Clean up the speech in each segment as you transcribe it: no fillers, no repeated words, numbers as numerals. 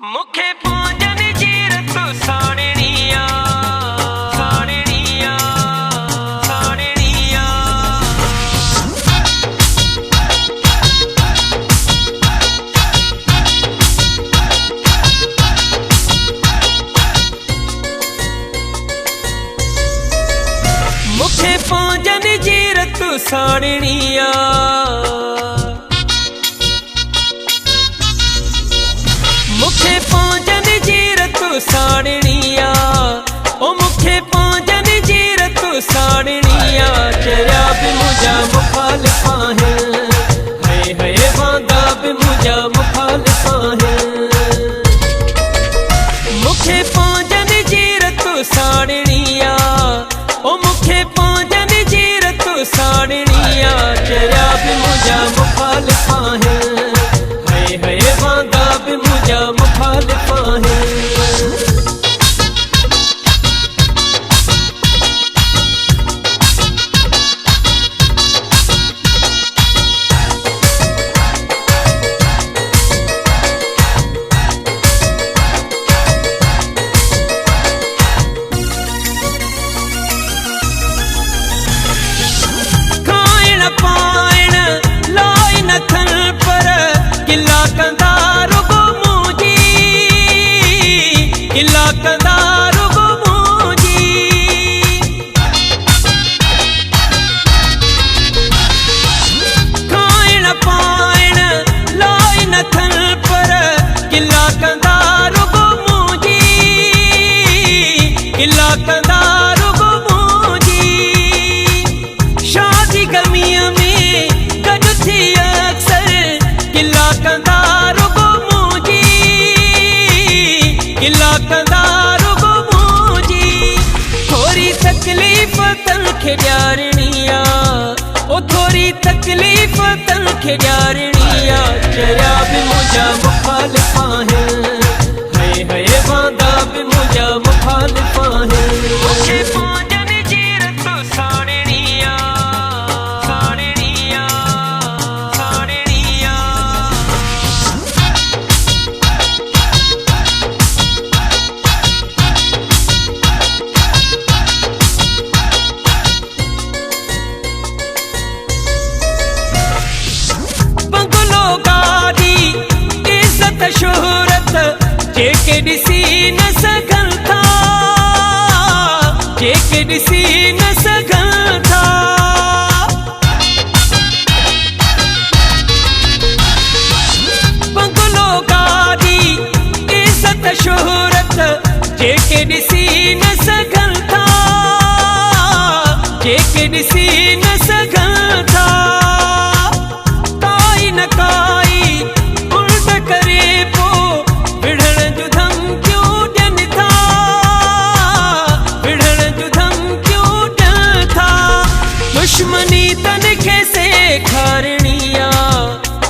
मुखे पूजन जीरत साड़निया साड़निया साड़निया मुखे पूजन जीरत साड़निया मुखे पूजन जीरत साड़निया ओ मुखे पूजन जीरत साड़निया चरा भी मुझा मुखालिफा है हाय वांदा भी मुझा मुखालिफा है मुखे पूजन जीरत साड़निया ओ मुखे पूजन जीरत साड़निया चरा भी मुझा मुखालिफा है हाय वांदा भी मुझा मुखालिफा है। खाइण पाइण लाई न थल पर किला कंदार गो मुझी किला कंदार गो मुझी खाइण पाइण लाई न थल पर किला कंदार गो मुझी किला कंदार गो मुझी शादी गर्मियों में गज थी अक्सर किला कंदार गो मुझी किला कंदार गो मुझी थोड़ी तकलीफ तनखे ॾियारनिया ओ थोड़ी तकलीफ तनखे ॾियारनिया चरा भी मुझा मुखालिफा है हाय वांदा भी मुझा मुखालिफा है मुखे पूजन जीरत साड़निया साड़निया साड़निया बंगलो गाड़ी इज्जत शोहरत जेके ॾिसी न सघनि था जेके ॾिसी न सघनि था बंगलो गाड़ी इज्जत शोहरत जेके ॾिसी न सघनि था जेके ॾिसी न सघनि था काई न काई उल्ट करे पोइ विढ़ण जूं धमकियूं ॾियनि था विढ़ण जूं धमकियूं ॾियनि था दुश्मनी तनखे सेखारनिया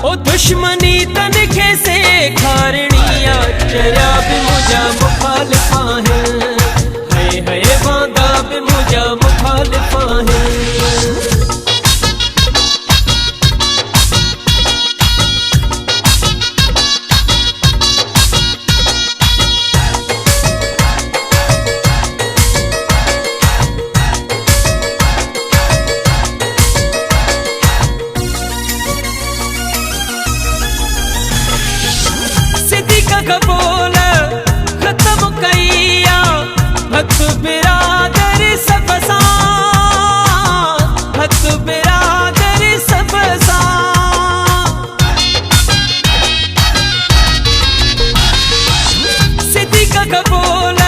ओ दुश्मनी तनखे सेखारनिया चरा भी मुझा मुखालिफा है हाय वांदा भी मुझा मुखालिफा है। कबूल खत्म कईया भक्त बिरादर सब सां भक्त बिरादर सब सां सिद्दीक़ कबूल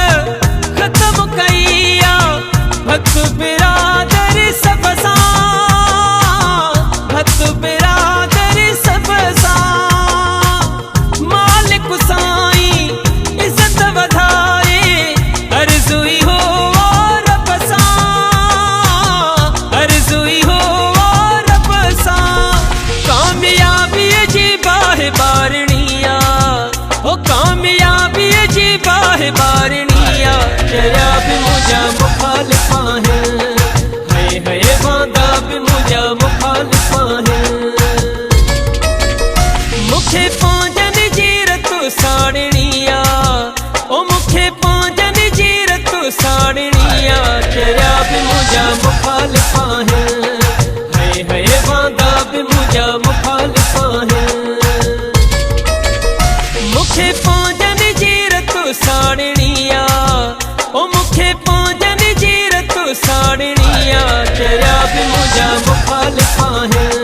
खत्म कईया भक्त बिरादर सब सां भक्त बिरादर सब सां साईं इज्जत वधारे अर्ज़ुई हो रब सां अर्ज़ुई हो रब सां कामयाबी जी बाह बारनिया ओ कामयाबी जी बाह बारनिया चरा भी मुझा मुखालिफा है हाय वांदा भी मुझा मुखालिफा है मुखे पूजन जीरत साड़निया है वांदा भी मुझा मुखालिफा है मुखे पौंजन जीरत साड़निया ओ मुखे पौंजन जीरत साड़निया तेरा भी मुझा मुखालिफा है